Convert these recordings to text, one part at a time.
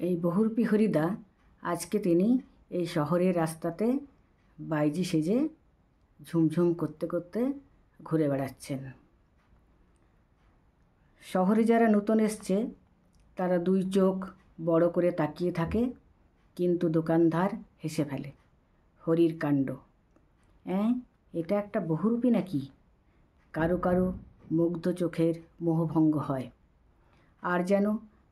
এই বহুরূপী হরিদা আজকে তিনি এই শহরের রাস্তাতে বাইজি সেজে ঝুমঝুম করতে করতে ঘুরে বেড়াচ্ছেন। শহরে যারা নতুন এসছে তারা দুই চোখ বড় করে তাকিয়ে থাকে, কিন্তু দোকানদার হেসে ফেলে। হরির কাণ্ড! এটা একটা বহুরূপী নাকি? কারো কারো মুগ্ধ চোখের মোহভঙ্গ হয়, আর যেন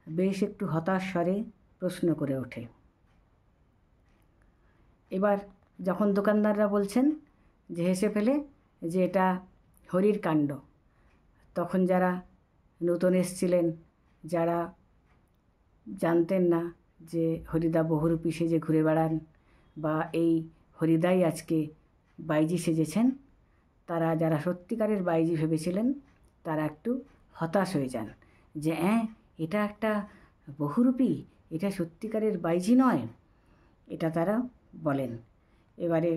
বেশ একটু হতাশ স্বরে প্রশ্ন করে ওঠে। এবার যখন দোকানদাররা বলছেন যে হেসে ফেলে যে এটা হরির কাণ্ড, তখন যারা নতুন এসেছিলেন, যারা জানতেন না যে হরিদা বহুরূপী সেজে ঘুরে বেড়ান বা এই হরিদাই আজকে বাইজি সেজেছেন, তারা যারা সত্যিকারের বাইজি ভেবেছিলেন তারা একটু হতাশ হয়ে যান যে এটা একটা বহুরূপী, এটা সত্যিকারের বাইজি নয়, এটা তারা বলেন। এবারে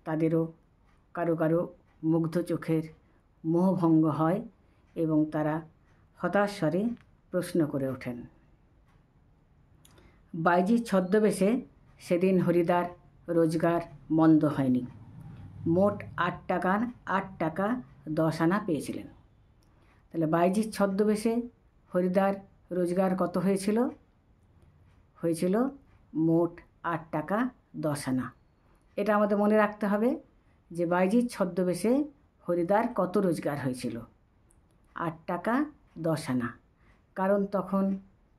তাদেরও কারো কারো মুগ্ধ চোখের মোহভঙ্গ হয় এবং তারা হতাশ স্বরে প্রশ্ন করে ওঠেন। বাইজির ছদ্মবেশে সেদিন হরিদার রোজগার মন্দ হয়নি। মোট 8 টাকার 8 টাকা 10 আনা পেয়েছিলেন। তাহলে বাইজির ছদ্মবেশে হরিদার রোজগার কত হয়েছিল? হয়েছিল মোট 8 টাকা 10 আনা। এটা আমাদের মনে রাখতে হবে যে বাইজির ছদ্মবেশে হরিদার কত রোজগার হয়েছিল? 8 টাকা 10 আনা। কারণ তখন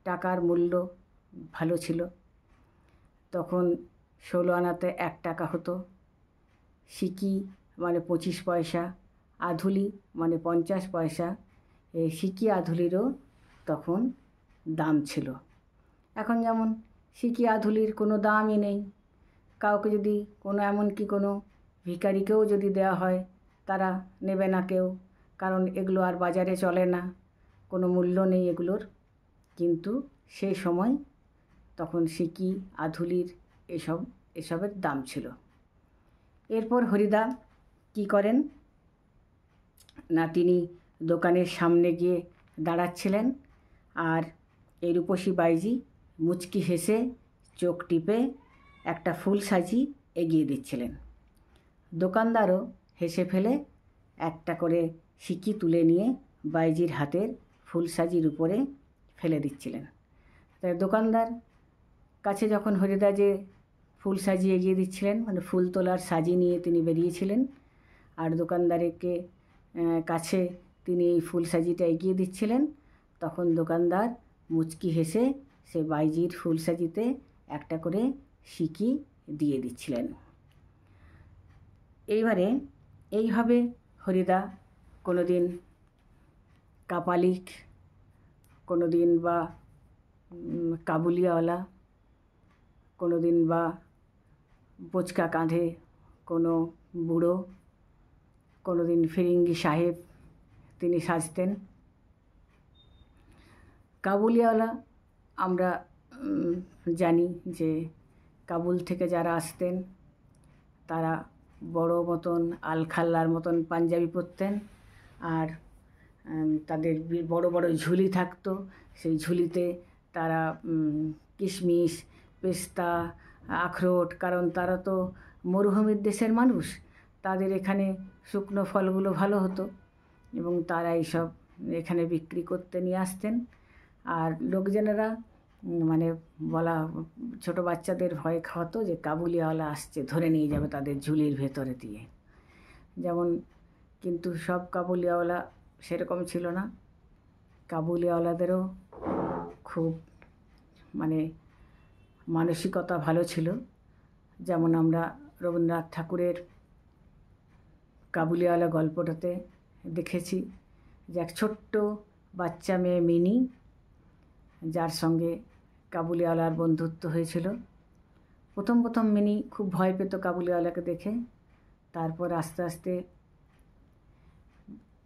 টাকার মূল্য ভালো ছিল। তখন 16 আনাতে 1 টাকা হতো। সিকি মানে 25 পয়সা, আধুলি মানে 50 পয়সা। এই সিকি আধুলিরও তখন দাম ছিল। এখন যেমন সিকি আধুলির কোনো দামই নেই। কাউকে যদি কোনো এমনকি কোনো ভিখারিকেও যদি দেওয়া হয় তারা নেবে না কেউ, কারণ এগুলো আর বাজারে চলে না, কোনো মূল্য নেই এগুলোর। কিন্তু সেই সময় তখন সিকি আধুলির এসবের দাম ছিল। এরপর হরিদা কি করেন না, তিনি দোকানের সামনে গিয়ে দাঁড়াচ্ছিলেন আর এই রূপসী বাইজি মুচকি হেসে চোখ টিপে একটা ফুল সাজি এগিয়ে দিচ্ছিলেন। দোকানদারও হেসে ফেলে একটা করে সিকি তুলে নিয়ে বাইজির হাতের ফুল সাজির উপরে ফেলে দিচ্ছিলেন। তাই দোকানদার কাছে যখন হরিদা যে ফুল সাজি এগিয়ে দিচ্ছিলেন, মানে ফুল তোলার সাজি নিয়ে তিনি বেরিয়েছিলেন, আর দোকানদারকে কাছে তিনি এই ফুল সাজিটা এগিয়ে দিচ্ছিলেন, তখন দোকানদার মুচকি হেসে সে বাইজির ফুল সাজিতে একটা করে সিকি দিয়ে দিচ্ছিলেন। এইভাবে হরিদা কোনো দিন কাপালিক, কোনো দিন বা কাবুলিওয়ালা, কোনো দিন বা বোচকা কাঁধে কোনো বুড়ো, কোনো দিন ফিরিঙ্গি সাহেব তিনি সাজতেন। কাবুলিওয়ালা আমরা জানি যে কাবুল থেকে যারা আসতেন তারা বড় মতন আলখাল্লার মতন পাঞ্জাবি পরতেন, আর তাদের বড় বড় ঝুলি থাকতো। সেই ঝুলিতে তারা কিশমিশ, পেস্তা, আখরোট, কারণ তারা তো মরুভূমির দেশের মানুষ, তাদের এখানে শুকনো ফলগুলো ভালো হতো এবং তারা এইসব এখানে বিক্রি করতে নিয়ে আসতেন। আর লোকজনেরা মানে বলা ছোটো বাচ্চাদের ভয় খাওয়াতো যে কাবুলিওয়ালা আসছে, ধরে নিয়ে যাবে তাদের ঝুলির ভেতরে দিয়ে। যেমন কিন্তু সব কাবুলিওয়ালা সেরকম ছিল না। কাবুলিওয়ালাদেরও খুব মানে মানসিকতা ভালো ছিল। যেমন আমরা রবীন্দ্রনাথ ঠাকুরের কাবুলিওয়ালা গল্পটাতে দেখেছি যে এক ছোট্ট বাচ্চা মেয়ে মিনি, যার সঙ্গে কাবুলিওয়ালার বন্ধুত্ব হয়েছিল। প্রথম মিনি খুব ভয় পেত কাবুলিওয়ালাকে দেখে, তারপর আস্তে আস্তে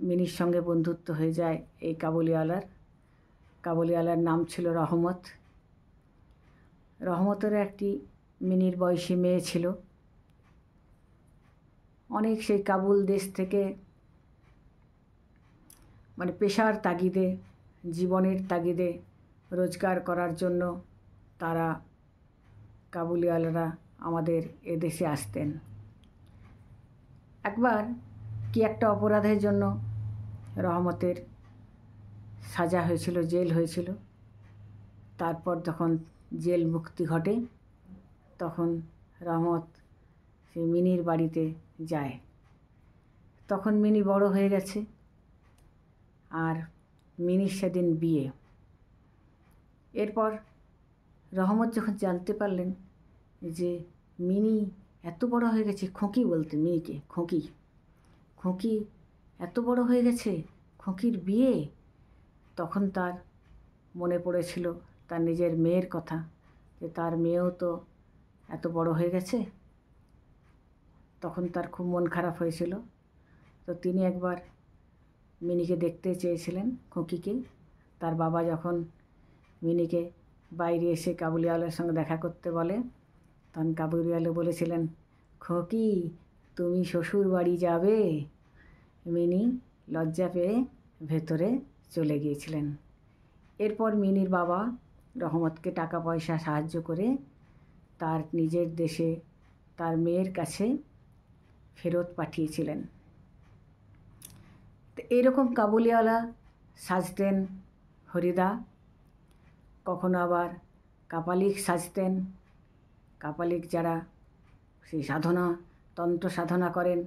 মিনির সঙ্গে বন্ধুত্ব হয়ে যায় এই কাবুলিওয়ালার নাম ছিল রহমত। রহমতের একটি মিনির বয়সী মেয়ে ছিল। অনেক সেই কাবুল দেশ থেকে মানে পেশার তাগিদে, জীবনের তাগিদে রোজগার করার জন্য তারা কাবুলিওয়ালারা আমাদের এদেশে আসতেন। একবার কি একটা অপরাধের জন্য রহমতের সাজা হয়েছিল, জেল হয়েছিল। তারপর যখন জেল মুক্তি ঘটে তখন রহমত সেই মিনির বাড়িতে যায়। তখন মিনি বড় হয়ে গেছে, আর মিনির সেদিন বিয়ে। এরপর রহমত যখন জানতে পারলেন যে মিনি এত বড় হয়ে গেছে, খোঁকি বলতে মিনিকে, খোঁকি খোঁকি এত বড় হয়ে গেছে, খোঁকির বিয়ে, তখন তার মনে পড়েছিল তার নিজের মেয়ের কথা, যে তার মেয়েও তো এত বড় হয়ে গেছে। তখন তার খুব মন খারাপ হয়েছিল। তো তিনি একবার মিনিকে দেখতে চেয়েছিলেন, খোঁকিকে। তার বাবা যখন মিনিকে বাইরে এসে কাবুলিওয়ালার সঙ্গে দেখা করতে বলে, তখন কাবুলিওয়ালা বলেছিলেন, খোঁকি তুমি শ্বশুর বাড়ি যাবে? মিনি লজ্জা পেয়ে ভেতরে চলে গিয়েছিলেন। এরপর মিনির বাবা রহমতকে টাকা পয়সা সাহায্য করে তার নিজের দেশে তার মেয়ের কাছে ফেরত পাঠিয়েছিলেন। তো এরকম কাবুলিওয়ালা সাজতেন হরিদা, কখনো আবার কাপালিক সাজতেন। কাপালিক যারা সেই সাধনা, তন্ত্র সাধনা করেন,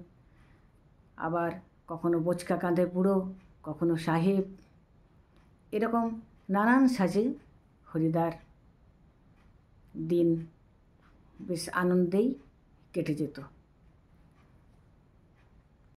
আবার কখনো বোচকা কাঁধে বুড়ো, কখনো সাহেব, এরকম নানান সাজে হরিদার দিন বেশ আনন্দেই কেটে যেত।